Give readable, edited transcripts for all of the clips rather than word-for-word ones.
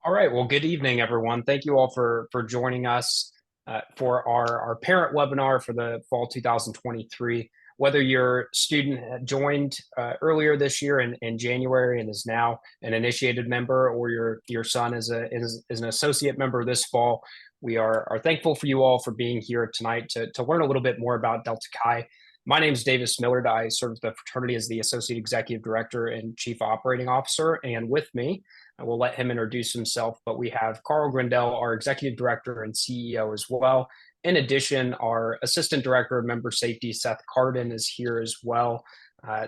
All right. Well, good evening, everyone. Thank you all for joining us for our parent webinar for the fall 2023. Whether your student had joined earlier this year in January and is now an initiated member, or your son is an associate member this fall, we are thankful for you all for being here tonight to learn a little bit more about Delta Chi. My name is Davis Millard. I serve the fraternity as the Associate Executive Director and Chief Operating Officer, and with me, I will let him introduce himself, but we have Carl Grindell, our Executive Director and CEO as well. In addition, our Assistant Director of Member Safety, Seth Carden, is here as well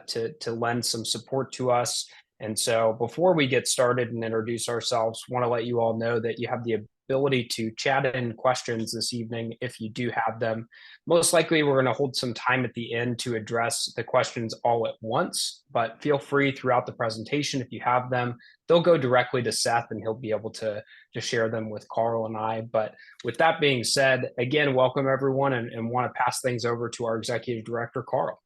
to lend some support to us. And so before we get started and introduce ourselves, want to let you all know that you have the ability to chat in questions this evening if you do have them. Most likely, we're going to hold some time at the end to address the questions all at once, but feel free throughout the presentation if you have them. They'll go directly to Seth and he'll be able to share them with Carl and I. But with that being said, again, welcome everyone, and want to pass things over to our Executive Director, Carl.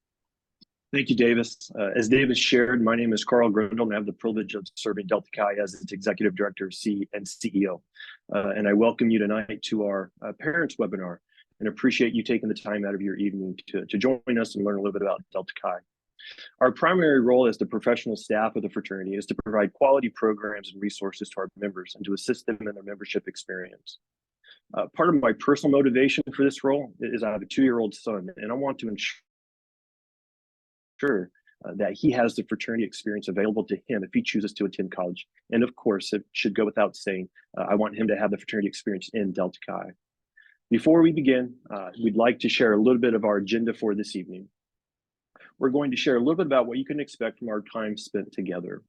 Thank you, Davis. As Davis shared, my name is Carl Grindell, and I have the privilege of serving Delta Chi as its Executive Director and CEO. And I welcome you tonight to our Parents webinar and appreciate you taking the time out of your evening to join us and learn a little bit about Delta Chi. Our primary role as the professional staff of the fraternity is to provide quality programs and resources to our members and to assist them in their membership experience. Part of my personal motivation for this role is I have a 2-year-old son, and I want to ensure that he has the fraternity experience available to him if he chooses to attend college. And of course, it should go without saying, I want him to have the fraternity experience in Delta Chi. Before we begin, we'd like to share a little bit of our agenda for this evening. We're going to share a little bit about what you can expect from our time spent together.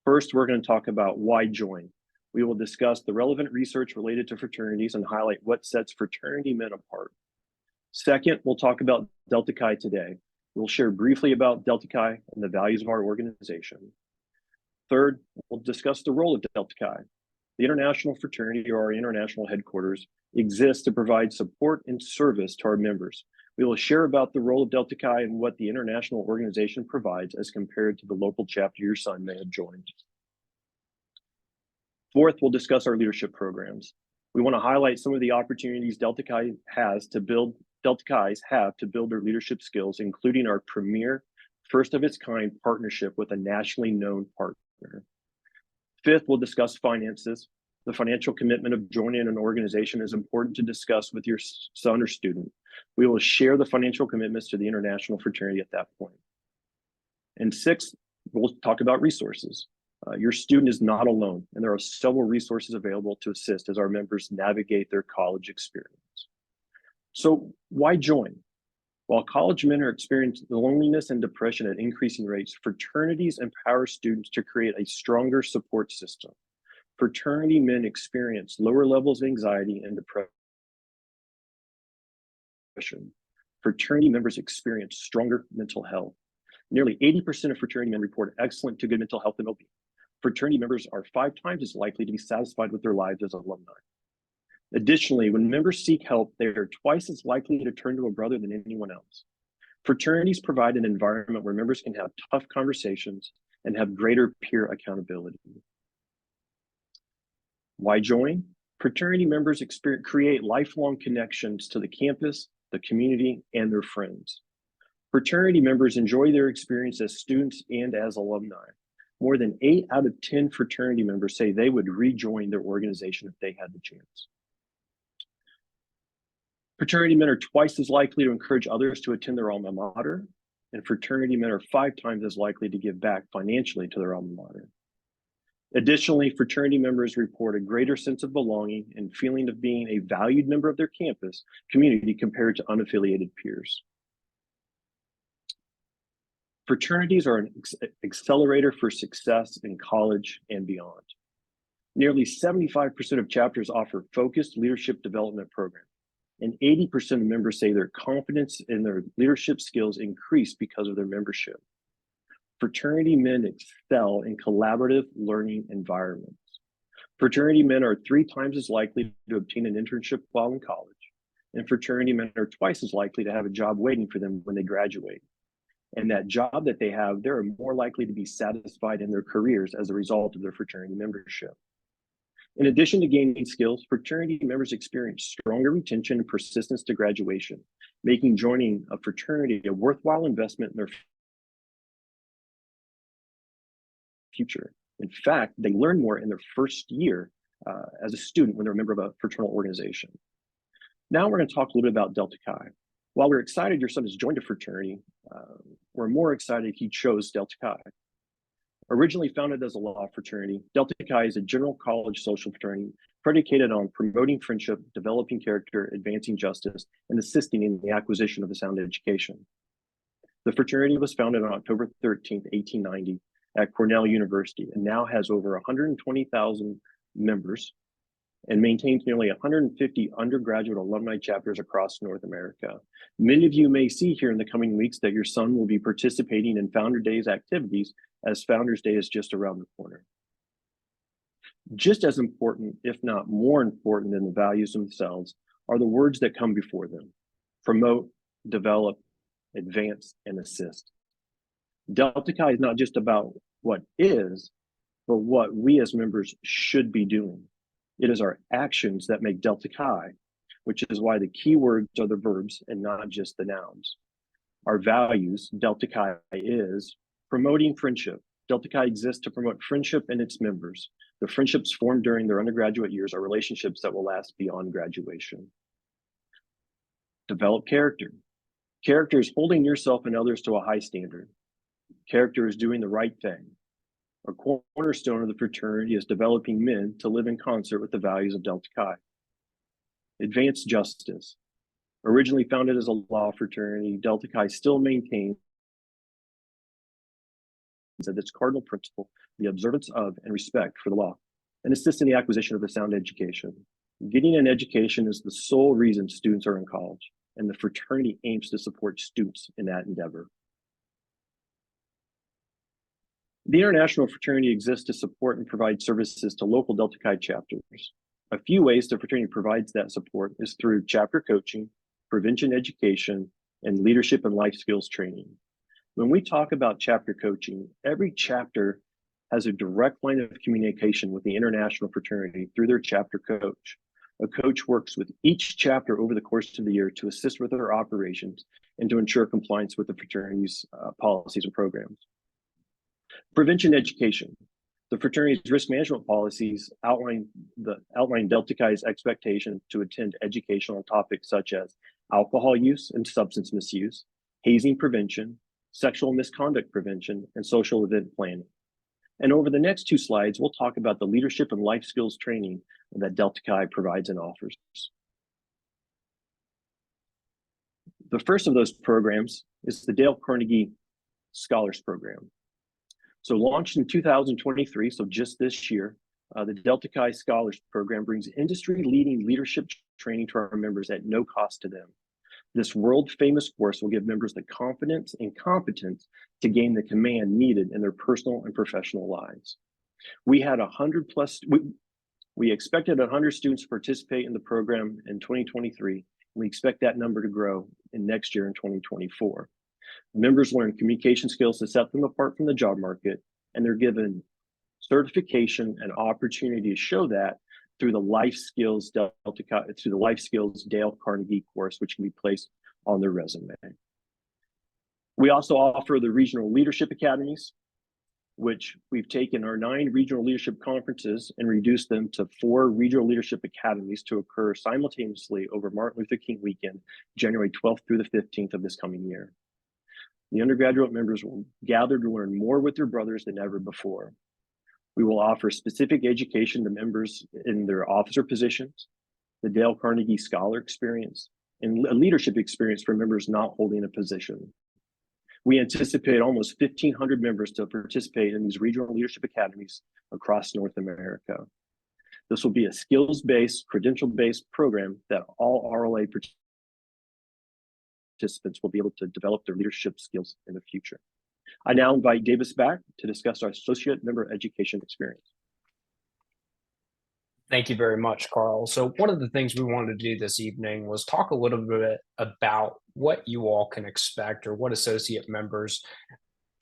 First, we're going to talk about why join. We will discuss the relevant research related to fraternities and highlight what sets fraternity men apart. Second, we'll talk about Delta Chi today. We'll share briefly about Delta Chi and the values of our organization. Third, we'll discuss the role of Delta Chi. The international fraternity, or our international headquarters, exists to provide support and service to our members. We will share about the role of Delta Chi and what the international organization provides as compared to the local chapter your son may have joined. Fourth, we'll discuss our leadership programs. We want to highlight some of the opportunities Delta Chi have to build their leadership skills, including our premier, first-of-its-kind partnership with a nationally known partner. Fifth, we'll discuss finances. The financial commitment of joining an organization is important to discuss with your son or student. We will share the financial commitments to the international fraternity at that point. And sixth, we'll talk about resources. Your student is not alone, and there are several resources available to assist as our members navigate their college experience. So why join? While college men are experiencing loneliness and depression at increasing rates, fraternities empower students to create a stronger support system. Fraternity men experience lower levels of anxiety and depression. Fraternity members experience stronger mental health. Nearly 80% of fraternity men report excellent to good mental health and well-being. Fraternity members are 5 times as likely to be satisfied with their lives as alumni. Additionally, when members seek help, they are twice as likely to turn to a brother than anyone else. Fraternities provide an environment where members can have tough conversations and have greater peer accountability. Why join? Fraternity members create lifelong connections to the campus, the community, and their friends. Fraternity members enjoy their experience as students and as alumni. More than 8 out of 10 fraternity members say they would rejoin their organization if they had the chance. Fraternity men are twice as likely to encourage others to attend their alma mater, and fraternity men are 5 times as likely to give back financially to their alma mater. Additionally, fraternity members report a greater sense of belonging and feeling of being a valued member of their campus community compared to unaffiliated peers. Fraternities are an accelerator for success in college and beyond. Nearly 75% of chapters offer focused leadership development programs, and 80% of members say their confidence in their leadership skills increased because of their membership. Fraternity men excel in collaborative learning environments. Fraternity men are 3 times as likely to obtain an internship while in college, and fraternity men are twice as likely to have a job waiting for them when they graduate. And that job that they have, they're more likely to be satisfied in their careers as a result of their fraternity membership. In addition to gaining skills, fraternity members experience stronger retention and persistence to graduation, making joining a fraternity a worthwhile investment in their future. In fact, they learn more in their first year as a student when they're a member of a fraternal organization. Now we're going to talk a little bit about Delta Chi. While we're excited your son has joined a fraternity, we're more excited he chose Delta Chi. Originally founded as a law fraternity, Delta Chi is a general college social fraternity predicated on promoting friendship, developing character, advancing justice, and assisting in the acquisition of a sound education. The fraternity was founded on October 13th, 1890 at Cornell University and now has over 120,000 members and maintains nearly 150 undergraduate alumni chapters across North America. Many of you may see here in the coming weeks that your son will be participating in Founder Day's activities, as Founders Day is just around the corner. Just as important, if not more important than the values themselves, are the words that come before them: promote, develop, advance, and assist. Delta Chi is not just about what is, but what we as members should be doing. It is our actions that make Delta Chi, which is why the key words are the verbs and not just the nouns. Our values, Delta Chi is promoting friendship. Delta Chi exists to promote friendship and its members. The friendships formed during their undergraduate years are relationships that will last beyond graduation. Develop character. Character is holding yourself and others to a high standard. Character is doing the right thing. A cornerstone of the fraternity is developing men to live in concert with the values of Delta Chi. Advance justice. Originally founded as a law fraternity, Delta Chi still maintains that its cardinal principle, the observance of and respect for the law, and assists in the acquisition of a sound education. Getting an education is the sole reason students are in college, and the fraternity aims to support students in that endeavor. The International Fraternity exists to support and provide services to local Delta Chi chapters. A few ways the fraternity provides that support is through chapter coaching, prevention education, and leadership and life skills training. When we talk about chapter coaching, every chapter has a direct line of communication with the International Fraternity through their chapter coach. A coach works with each chapter over the course of the year to assist with their operations and to ensure compliance with the fraternity's policies and programs. Prevention education. The fraternity's risk management policies outline Delta Chi's expectation to attend education on topics such as alcohol use and substance misuse, hazing prevention, sexual misconduct prevention, and social event planning. And over the next two slides, we'll talk about the leadership and life skills training that Delta Chi provides and offers. The first of those programs is the Dale Carnegie Scholars Program. So launched in 2023, so just this year, the Delta Chi Scholars Program brings industry-leading leadership training to our members at no cost to them. This world-famous course will give members the confidence and competence to gain the command needed in their personal and professional lives. We had 100 plus, we expected 100 students to participate in the program in 2023. And we expect that number to grow in next year in 2024. Members learn communication skills to set them apart from the job market, and they're given certification and opportunity to show that through the Life Skills Dale Carnegie course, which can be placed on their resume. We also offer the Regional Leadership Academies, which we've taken our 9 regional leadership conferences and reduced them to 4 regional leadership academies to occur simultaneously over Martin Luther King weekend, January 12th through the 15th of this coming year. The undergraduate members will gather to learn more with their brothers than ever before. We will offer specific education to members in their officer positions, the Dale Carnegie Scholar Experience, and a leadership experience for members not holding a position. We anticipate almost 1,500 members to participate in these regional leadership academies across North America. This will be a skills-based, credential-based program that all RLA participants will be able to develop their leadership skills in the future. I now invite Davis back to discuss our associate member education experience. Thank you very much, Carl. So one of the things we wanted to do this evening was talk a little bit about what you all can expect, or what associate members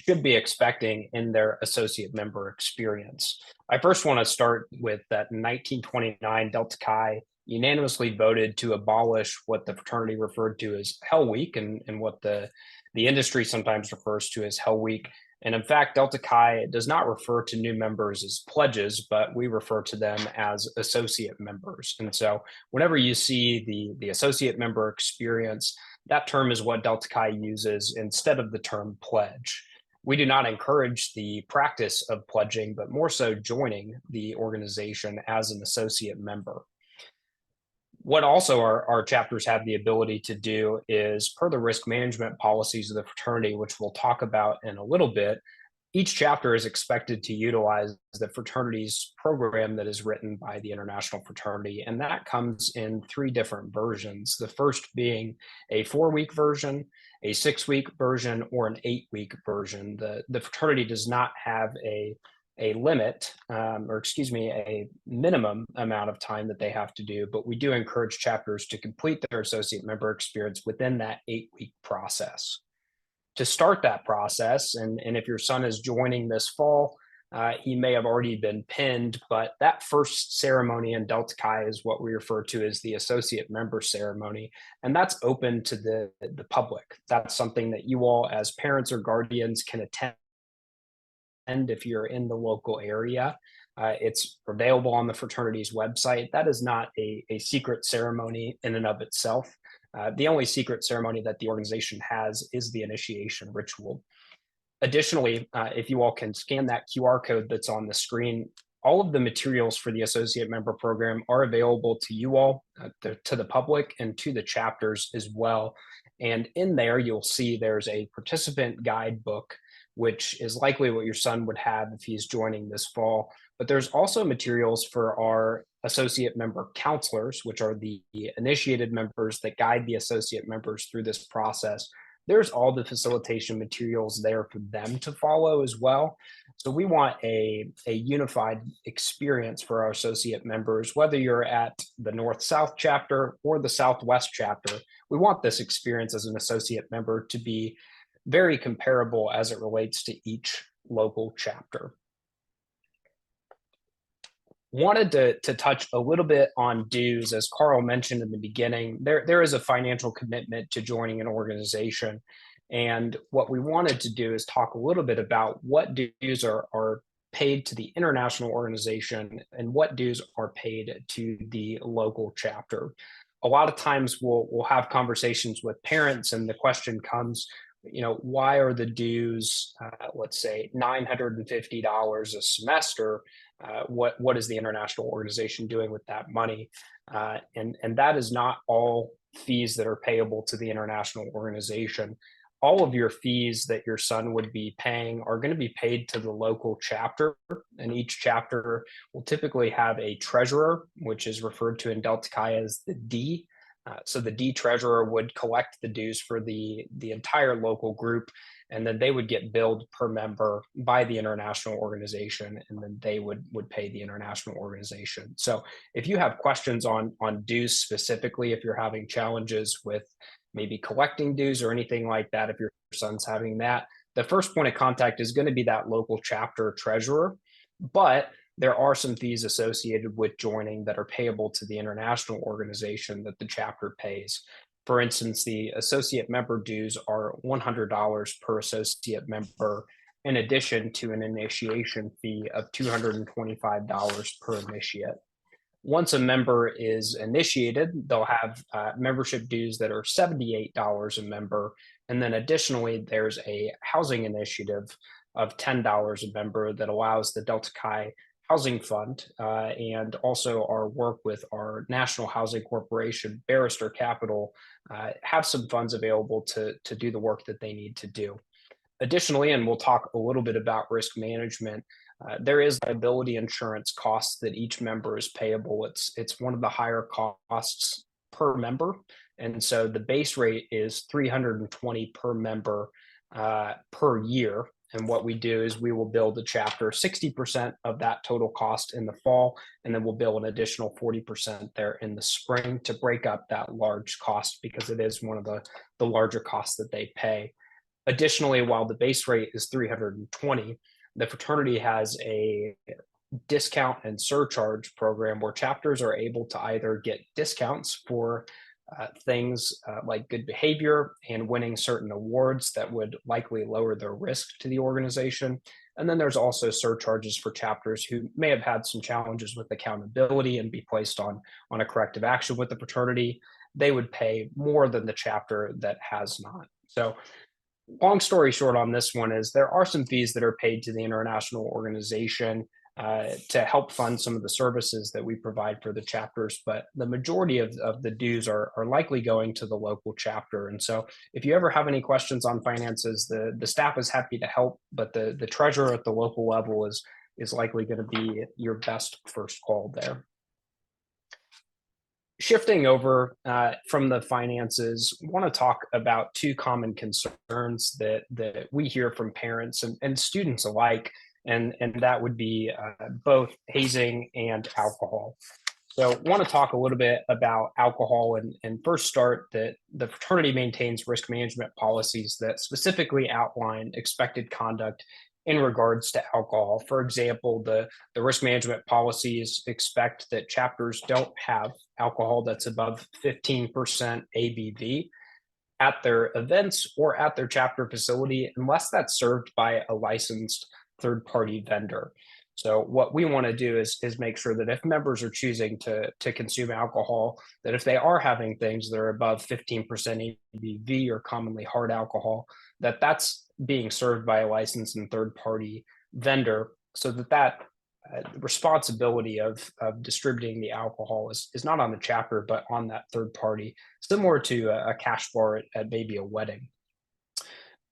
should be expecting in their associate member experience. I first want to start with that in 1929, Delta Chi unanimously voted to abolish what the fraternity referred to as Hell Week and what the industry sometimes refers to as Hell Week. And in fact, Delta Chi does not refer to new members as pledges, but we refer to them as associate members. And so whenever you see the associate member experience, that term is what Delta Chi uses instead of the term pledge. We do not encourage the practice of pledging, but more so joining the organization as an associate member. What also our chapters have the ability to do is, per the risk management policies of the fraternity, which we'll talk about in a little bit, each chapter is expected to utilize the fraternity's program that is written by the International Fraternity, and that comes in 3 different versions. The first being a 4-week version, a 6-week version, or an 8-week version. The fraternity does not have a limit, a minimum amount of time that they have to do, but we do encourage chapters to complete their associate member experience within that 8-week process. To start that process, and if your son is joining this fall, he may have already been pinned, but that first ceremony in Delta Chi is what we refer to as the associate member ceremony, and that's open to the public. That's something that you all as parents or guardians can attend if you're in the local area. It's available on the fraternity's website. That is not a secret ceremony in and of itself. The only secret ceremony that the organization has is the initiation ritual. Additionally, if you all can scan that QR code that's on the screen, all of the materials for the associate member program are available to you all, to the public, and to the chapters as well. And in there, you'll see there's a participant guidebook, which is likely what your son would have if he's joining this fall. But there's also materials for our associate member counselors, which are the initiated members that guide the associate members through this process. There's all the facilitation materials there for them to follow as well. So we want a unified experience for our associate members, whether you're at the North-South chapter or the Southwest chapter. We want this experience as an associate member to be very comparable as it relates to each local chapter. Wanted to touch a little bit on dues. As Carl mentioned in the beginning, there is a financial commitment to joining an organization. And what we wanted to do is talk a little bit about what dues are paid to the international organization and what dues are paid to the local chapter. A lot of times we'll have conversations with parents and the question comes, why are the dues, let's say $950 a semester? What is the international organization doing with that money? And that is not all fees that are payable to the international organization. All of your fees that your son would be paying are going to be paid to the local chapter, and each chapter will typically have a treasurer, which is referred to in Delta Chi as the D. So the D treasurer would collect the dues for the entire local group, and then they would get billed per member by the international organization, and then they would pay the international organization. So if you have questions on dues specifically, if you're having challenges with maybe collecting dues or anything like that, if your son's having that, the first point of contact is going to be that local chapter treasurer. But there are some fees associated with joining that are payable to the international organization that the chapter pays. For instance, the associate member dues are $100 per associate member, in addition to an initiation fee of $225 per initiate. Once a member is initiated, they'll have membership dues that are $78 a member. And then additionally, there's a housing initiative of $10 a member that allows the Delta Chi Housing Fund and also our work with our National Housing Corporation, Barrister Capital, have some funds available to do the work that they need to do. Additionally, and we'll talk a little bit about risk management, there is liability insurance costs that each member is payable. It's one of the higher costs per member. And so the base rate is $320 per member per year. And what we do is we will bill the chapter 60% of that total cost in the fall, and then we'll bill an additional 40% there in the spring to break up that large cost because it is one of the larger costs that they pay. Additionally, while the base rate is $320, the fraternity has a discount and surcharge program where chapters are able to either get discounts for things like good behavior and winning certain awards that would likely lower their risk to the organization. And then there's also surcharges for chapters who may have had some challenges with accountability and be placed on a corrective action with the fraternity. They would pay more than the chapter that has not. So long story short on this one is there are some fees that are paid to the international organization to help fund some of the services that we provide for the chapters, but the majority of the dues are likely going to the local chapter. And so if you ever have any questions on finances, the staff is happy to help, but the treasurer at the local level is likely going to be your best first call there. Shifting over from the finances, want to talk about two common concerns that we hear from parents and students alike, and that would be both hazing and alcohol. So want to talk a little bit about alcohol and first start that the fraternity maintains risk management policies that specifically outline expected conduct in regards to alcohol. For example, the risk management policies expect that chapters don't have alcohol that's above 15% ABV at their events or at their chapter facility unless that's served by a licensed third-party vendor. So what we want to do is make sure that if members are choosing to consume alcohol, that if they are having things that are above 15% ABV or commonly hard alcohol, that's being served by a licensed and third-party vendor, so that responsibility of distributing the alcohol is not on the chapter, but on that third party, similar to a cash bar at maybe a wedding.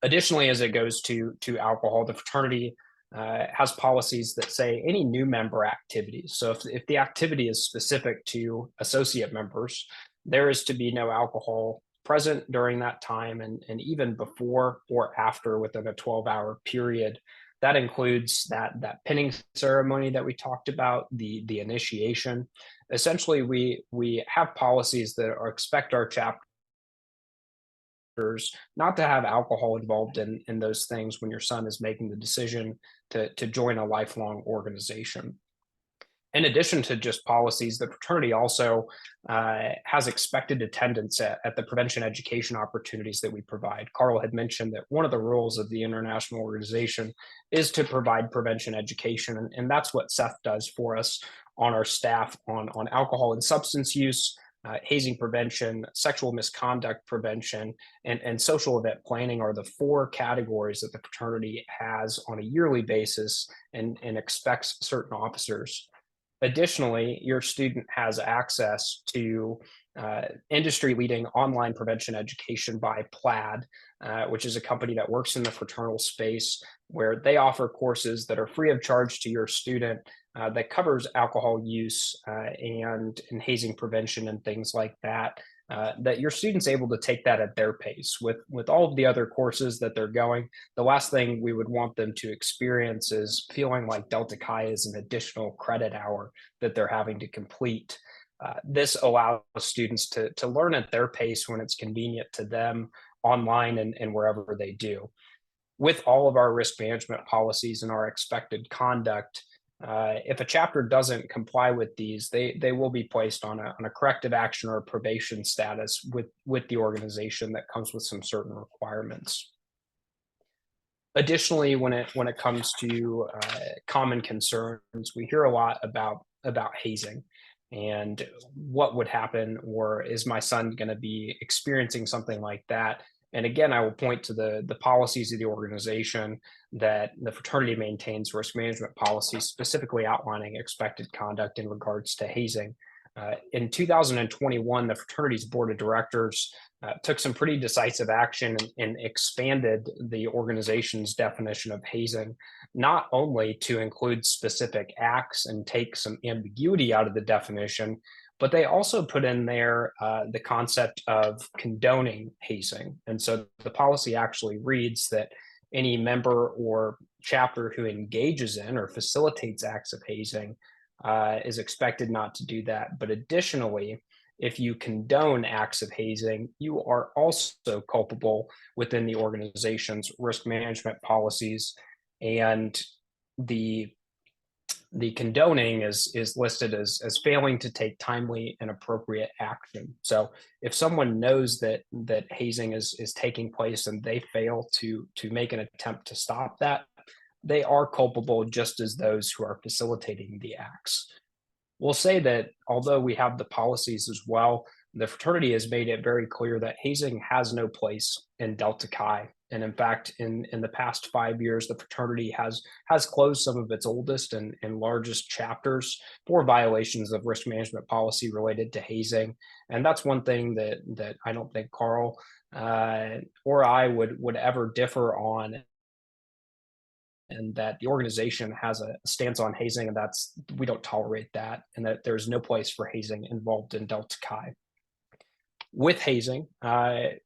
Additionally, as it goes to alcohol, the fraternity has policies that say any new member activities. So if the activity is specific to associate members, there is to be no alcohol present during that time and even before or after within a 12-hour period. That includes that pinning ceremony that we talked about, the initiation. Essentially, we have policies that expect our chapters not to have alcohol involved in those things when your son is making the decision to join a lifelong organization. In addition to just policies, the fraternity also has expected attendance at the prevention education opportunities that we provide. Carl had mentioned that one of the roles of the international organization is to provide prevention education, and that's what Seth does for us on our staff on alcohol and substance use, hazing prevention, sexual misconduct prevention, and social event planning are the four categories that the fraternity has on a yearly basis and expects certain officers. Additionally, your student has access to industry-leading online prevention education by Plaid, which is a company that works in the fraternal space, where they offer courses that are free of charge to your student that covers alcohol use and hazing prevention and things like that. That your student's able to take that at their pace. With all of the other courses that they're going, the last thing we would want them to experience is feeling like Delta Chi is an additional credit hour that they're having to complete. This allows students to learn at their pace when it's convenient to them online and wherever they do. With all of our risk management policies and our expected conduct, if a chapter doesn't comply with these, they will be placed on a corrective action or a probation status with the organization that comes with some certain requirements. Additionally, when it comes to common concerns, we hear a lot about hazing and what would happen, or is my son going to be experiencing something like that? And again, I will point to the policies of the organization that the fraternity maintains risk management policies, specifically outlining expected conduct in regards to hazing. In 2021, the fraternity's board of directors took some pretty decisive action and expanded the organization's definition of hazing, not only to include specific acts and take some ambiguity out of the definition, but they also put in there the concept of condoning hazing. And so the policy actually reads that any member or chapter who engages in or facilitates acts of hazing is expected not to do that. But additionally, if you condone acts of hazing, you are also culpable within the organization's risk management policies. And the the condoning is listed as failing to take timely and appropriate action. So if someone knows that hazing is taking place and they fail to make an attempt to stop that, they are culpable just as those who are facilitating the acts. We'll say that although we have the policies as well, the fraternity has made it very clear that hazing has no place in Delta Chi. And in fact, in the past 5 years, the fraternity has closed some of its oldest and largest chapters for violations of risk management policy related to hazing. And that's one thing that I don't think Carl or I would ever differ on, and that the organization has a stance on hazing, and that's we don't tolerate that, and that there's no place for hazing involved in Delta Chi. With hazing,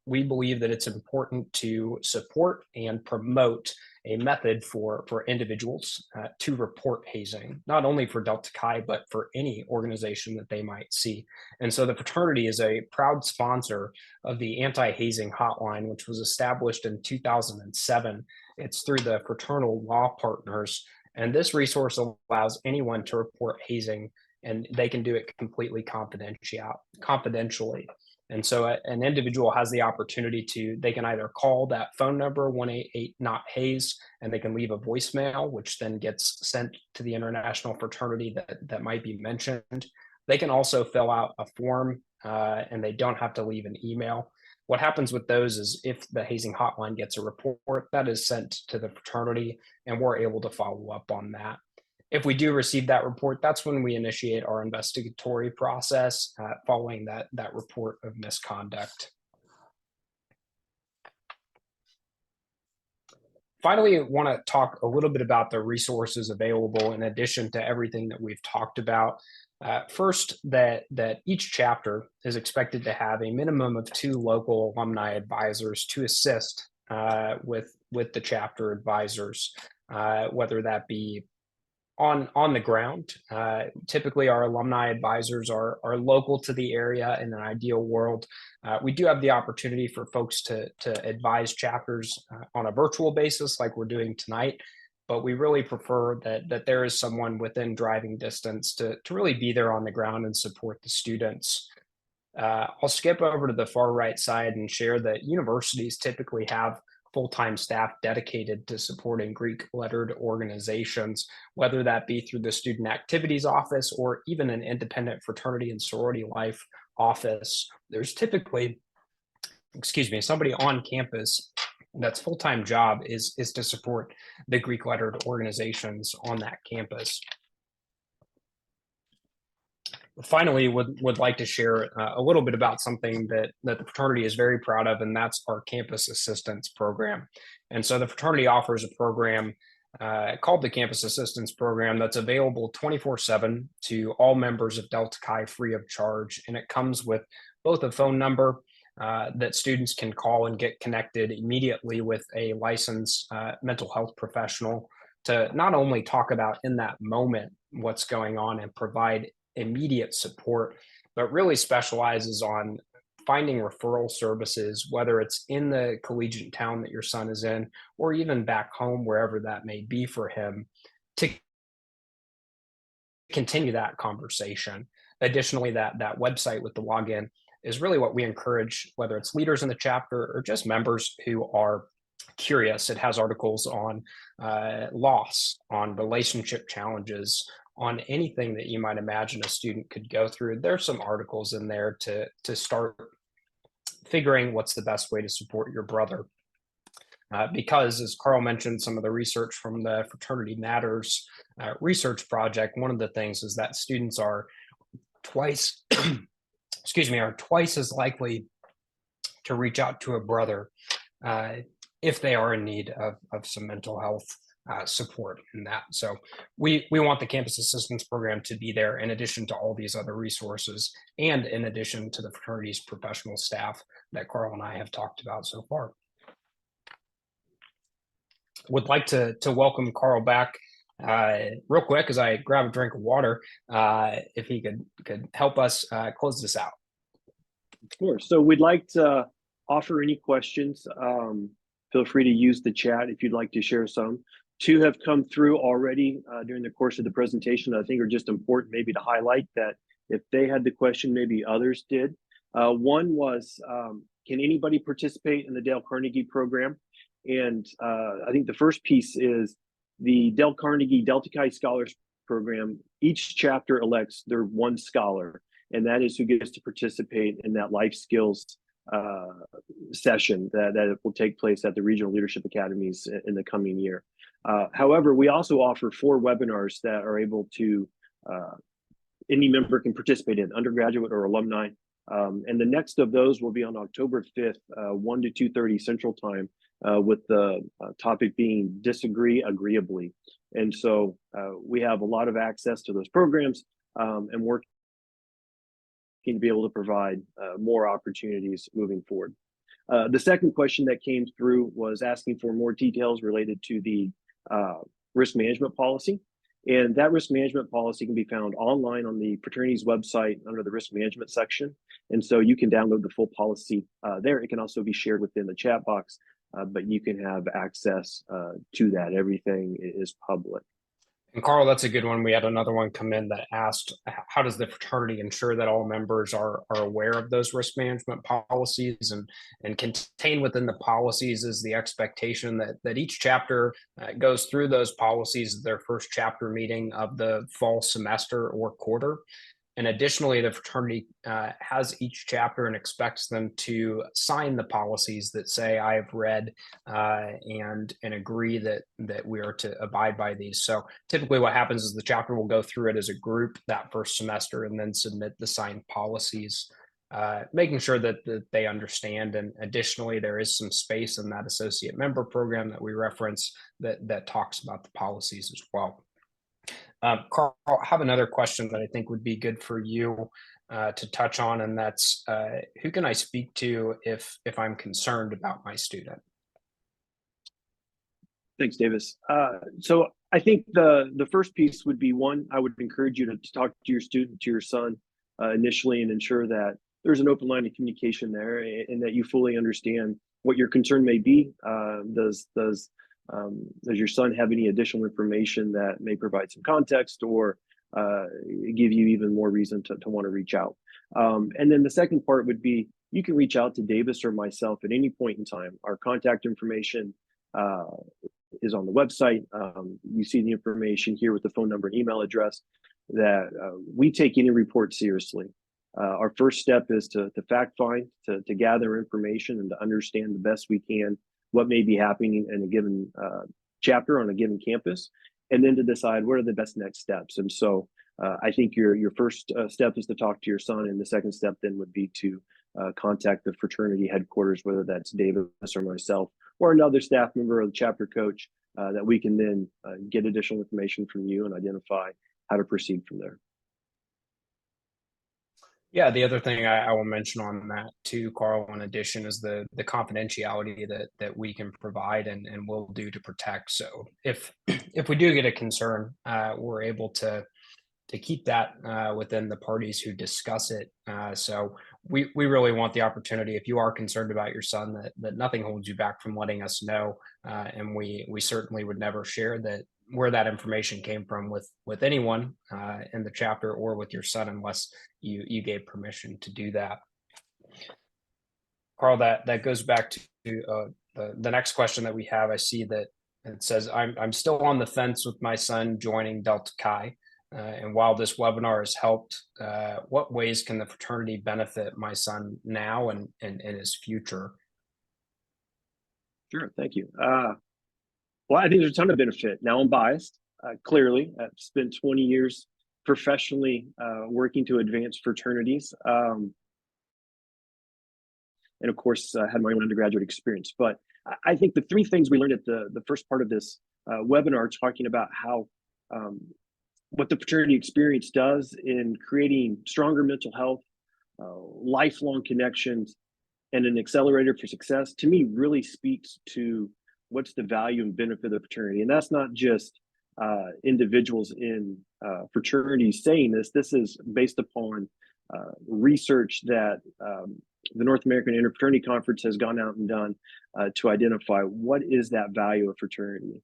we believe that it's important to support and promote a method for individuals to report hazing, not only for Delta Chi, but for any organization that they might see. And so the fraternity is a proud sponsor of the Anti-Hazing Hotline, which was established in 2007. It's through the Fraternal Law Partners, and this resource allows anyone to report hazing, and they can do it completely confidentially. And so an individual has the opportunity they can either call that phone number, 188-NOT-HAZE, and they can leave a voicemail, which then gets sent to the international fraternity that might be mentioned. They can also fill out a form, and they don't have to leave an email. What happens with those is if the hazing hotline gets a report, that is sent to the fraternity, and we're able to follow up on that. If we do receive that report, that's when we initiate our investigatory process following that report of misconduct. Finally, I want to talk a little bit about the resources available in addition to everything that we've talked about. First, that each chapter is expected to have a minimum of 2 local alumni advisors to assist with the chapter advisors, whether that be on the ground. Typically, our alumni advisors are local to the area. In an ideal world, we do have the opportunity for folks to advise chapters on a virtual basis like we're doing tonight, but we really prefer that there is someone within driving distance to really be there on the ground and support the students. I'll skip over to the far right side and share that universities typically have full-time staff dedicated to supporting Greek-lettered organizations, whether that be through the Student Activities Office or even an independent fraternity and sorority life office. There's typically, somebody on campus that's full-time job is to support the Greek-lettered organizations on that campus. Finally, would like to share a little bit about something that the fraternity is very proud of, and that's our campus assistance program. And so the fraternity offers a program called the Campus Assistance Program that's available 24/7 to all members of Delta Chi free of charge. And it comes with both a phone number that students can call and get connected immediately with a licensed mental health professional to not only talk about in that moment what's going on and provide immediate support, but really specializes on finding referral services, whether it's in the collegiate town that your son is in, or even back home, wherever that may be for him, to continue that conversation. Additionally, that website with the login is really what we encourage, whether it's leaders in the chapter or just members who are curious. It has articles on loss, on relationship challenges, on anything that you might imagine a student could go through. There's some articles in there to start figuring what's the best way to support your brother. Because, as Carl mentioned, some of the research from the Fraternity Matters research project, one of the things is that students are twice as likely to reach out to a brother if they are in need of some mental health support in that. So we want the Campus Assistance Program to be there in addition to all these other resources, and in addition to the fraternity's professional staff that Carl and I have talked about so far. Would like to welcome Carl back real quick as I grab a drink of water, if he could help us close this out. Of course. So we'd like to offer any questions. Feel free to use the chat if you'd like to share some. Two have come through already during the course of the presentation. I think are just important maybe to highlight that if they had the question, maybe others did. One was, can anybody participate in the Dale Carnegie program? And I think the first piece is the Dale Carnegie Delta Chi Scholars Program. Each chapter elects their one scholar, and that is who gets to participate in that life skills session that will take place at the regional leadership academies in the coming year. However, we also offer 4 webinars that are able to any member can participate in, undergraduate or alumni. And the next of those will be on October 5th, 1 to 2:30 Central Time, with the topic being disagree agreeably. And so we have a lot of access to those programs and working to be able to provide more opportunities moving forward. The second question that came through was asking for more details related to the risk management policy. And that risk management policy can be found online on the fraternity's website under the risk management section. And so you can download the full policy there. It can also be shared within the chat box, but you can have access to that. Everything is public. And Carl, that's a good one. We had another one come in that asked, how does the fraternity ensure that all members are aware of those risk management policies, and contained within the policies is the expectation that each chapter goes through those policies at their first chapter meeting of the fall semester or quarter. And additionally, the fraternity has each chapter and expects them to sign the policies that say, I have read and agree that we are to abide by these. So typically what happens is the chapter will go through it as a group that first semester and then submit the signed policies, making sure that they understand. And additionally, there is some space in that associate member program that we reference that talks about the policies as well. Carl, I have another question that I think would be good for you to touch on, and that's who can I speak to if I'm concerned about my student? Thanks, Davis. So I think the first piece would be, one, I would encourage you to talk to your student, to your son initially, and ensure that there's an open line of communication there and that you fully understand what your concern may be. Does your son have any additional information that may provide some context or give you even more reason to want to reach out? And then the second part would be, you can reach out to Davis or myself at any point in time. Our contact information is on the website. You see the information here with the phone number and email address. That we take any report seriously. Our first step is to fact find, to gather information and to understand the best we can what may be happening in a given chapter on a given campus, and then to decide what are the best next steps. And so I think your first step is to talk to your son, and the second step then would be to contact the fraternity headquarters, whether that's Davis or myself or another staff member or the chapter coach, that we can then get additional information from you and identify how to proceed from there. Yeah, the other thing I will mention on that too, Carl, in addition, is the confidentiality that we can provide and will do to protect. So if we do get a concern, we're able to keep that within the parties who discuss it. So we really want the opportunity, if you are concerned about your son, that nothing holds you back from letting us know. And we certainly would never share where that information came from with anyone in the chapter or with your son, unless you gave permission to do that. Carl, that goes back to the next question that we have. I see that it says, I'm still on the fence with my son joining Delta Chi. And while this webinar has helped, what ways can the fraternity benefit my son now and in his future? Sure, thank you. Well, I think there's a ton of benefit. Now I'm biased, clearly. I've spent 20 years professionally working to advance fraternities. And of course, had my own undergraduate experience. But I think the 3 things we learned at the first part of this webinar, talking about how what the fraternity experience does in creating stronger mental health, lifelong connections, and an accelerator for success, to me really speaks to what's the value and benefit of the fraternity. And that's not just individuals in fraternities saying this. This is based upon research that North American Interfraternity Conference has gone out and done to identify what is that value of fraternity.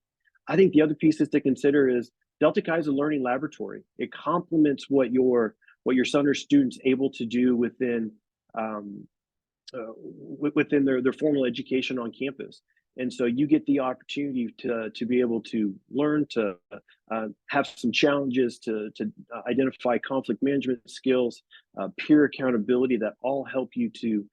I think the other pieces to consider is Delta Chi is a learning laboratory. It complements what your son or students able to do within within their formal education on campus. And so you get the opportunity to be able to learn, to have some challenges, to identify conflict management skills, peer accountability that all help you to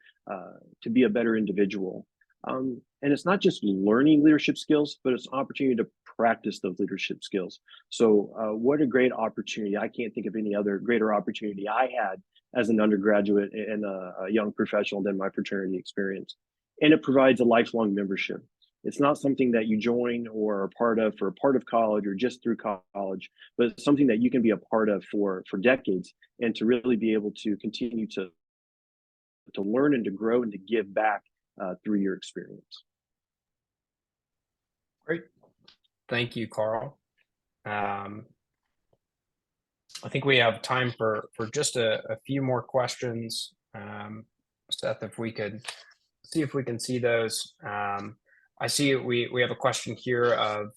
be a better individual. And it's not just learning leadership skills, but it's an opportunity to practice those leadership skills. So what a great opportunity. I can't think of any other greater opportunity I had as an undergraduate and a young professional than my fraternity experience. And it provides a lifelong membership. It's not something that you join or are part of for a part of college or just through college, but it's something that you can be a part of for decades, and to really be able to continue to learn and to grow and to give back through your experience. Great. Thank you, Carl. I think we have time for just a few more questions. Seth, if we could see if we can see those. I see we have a question here of,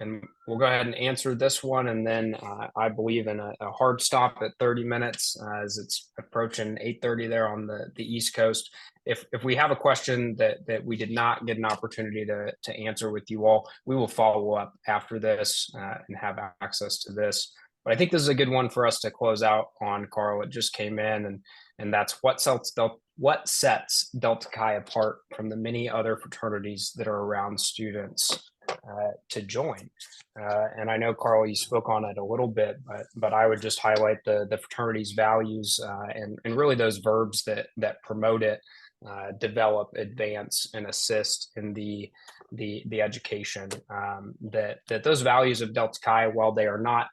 and we'll go ahead and answer this one, and then I believe in a hard stop at 30 minutes as it's approaching 8:30 there on the East Coast. If we have a question that we did not get an opportunity to answer with you all, we will follow up after this and have access to this. But I think this is a good one for us to close out on, Carl. It just came in, and that's what sets Delta Chi apart from the many other fraternities that are around students to join. And I know, Carl, you spoke on it a little bit, but I would just highlight the fraternity's values and really those verbs that promote it, develop, advance, and assist in the education. That those values of Delta Chi, while they are not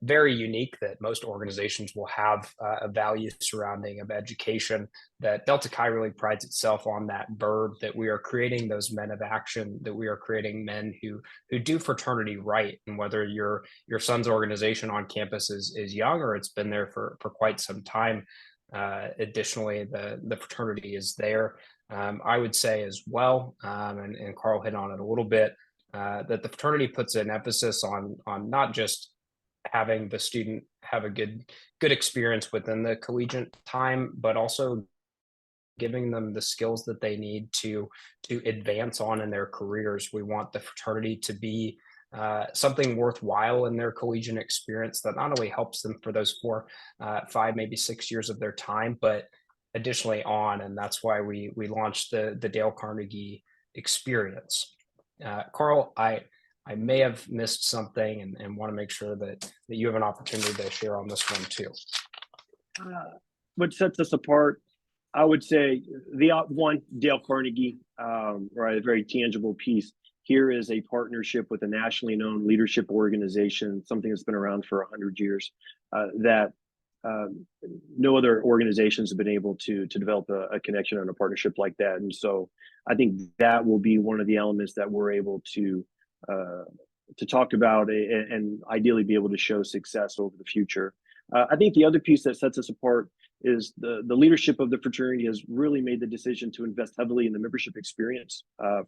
very unique, that most organizations will have a value surrounding of education, that Delta Chi really prides itself on that verb, that we are creating those men of action, that we are creating men who do fraternity right. And whether your son's organization on campus is young or it's been there for quite some time, additionally, the fraternity is there. I would say as well, and Carl hit on it a little bit, that the fraternity puts an emphasis on not just having the student have a good experience within the collegiate time, but also giving them the skills that they need to advance on in their careers. We want the fraternity to be something worthwhile in their collegiate experience that not only helps them for those 4, 5, maybe 6 years of their time, but additionally on. And that's why we launched the Dale Carnegie experience. Carl, I may have missed something and want to make sure that you have an opportunity to share on this one too. What sets us apart, I would say one, Dale Carnegie, right, a very tangible piece. Here is a partnership with a nationally known leadership organization, something that's been around for 100 years, that no other organizations have been able to develop a connection and a partnership like that. And so I think that will be one of the elements that we're able to talk about and ideally be able to show success over the future. I think the other piece that sets us apart is the leadership of the fraternity has really made the decision to invest heavily in the membership experience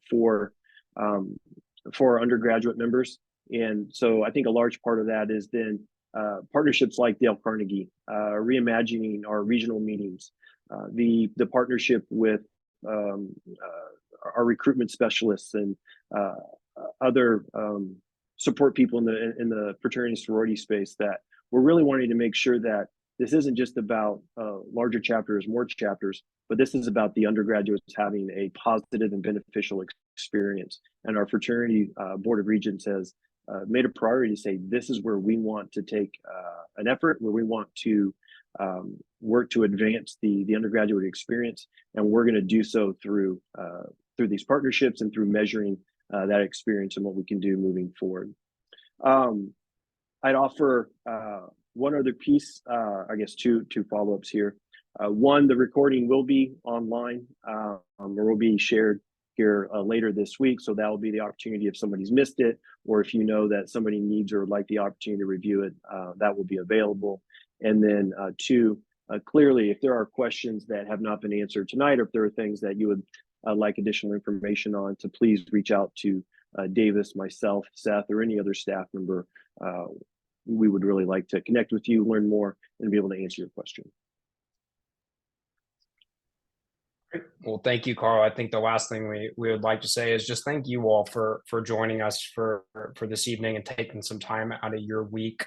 for our undergraduate members. And so I think a large part of that is then partnerships like Dale Carnegie, reimagining our regional meetings, the partnership with our recruitment specialists and other support people in the fraternity sorority space, that we're really wanting to make sure that this isn't just about larger chapters, more chapters, but this is about the undergraduates having a positive and beneficial experience. And our fraternity Board of Regents has made a priority to say, this is where we want to take an effort, where we want to work to advance the undergraduate experience. And we're going to do so through these partnerships and through measuring that experience and what we can do moving forward. I'd offer one other piece, I guess two follow-ups here. One, the recording will be online or will be shared here later this week. So that will be the opportunity if somebody's missed it, or if you know that somebody needs or would like the opportunity to review it, that will be available. And then two, Clearly, if there are questions that have not been answered tonight, or if there are things that you would like additional information on, to please reach out to Davis, myself, Seth, or any other staff member. We would really like to connect with you, learn more, and be able to answer your question. Well, thank you, Carl. I think the last thing we would like to say is just thank you all for joining us for this evening and taking some time out of your week.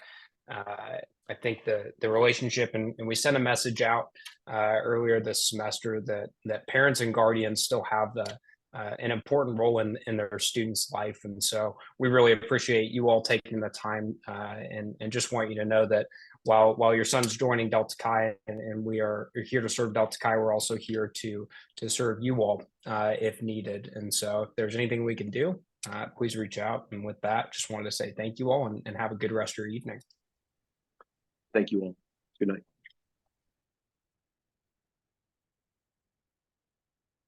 I think the relationship, and we sent a message out earlier this semester that parents and guardians still have an important role in their students' life, and so we really appreciate you all taking the time, and just want you to know that while your son's joining Delta Chi and we are here to serve Delta Chi, we're also here to serve you all if needed. And so if there's anything we can do, please reach out. And with that, just wanted to say thank you all and have a good rest of your evening. Thank you all. Good night.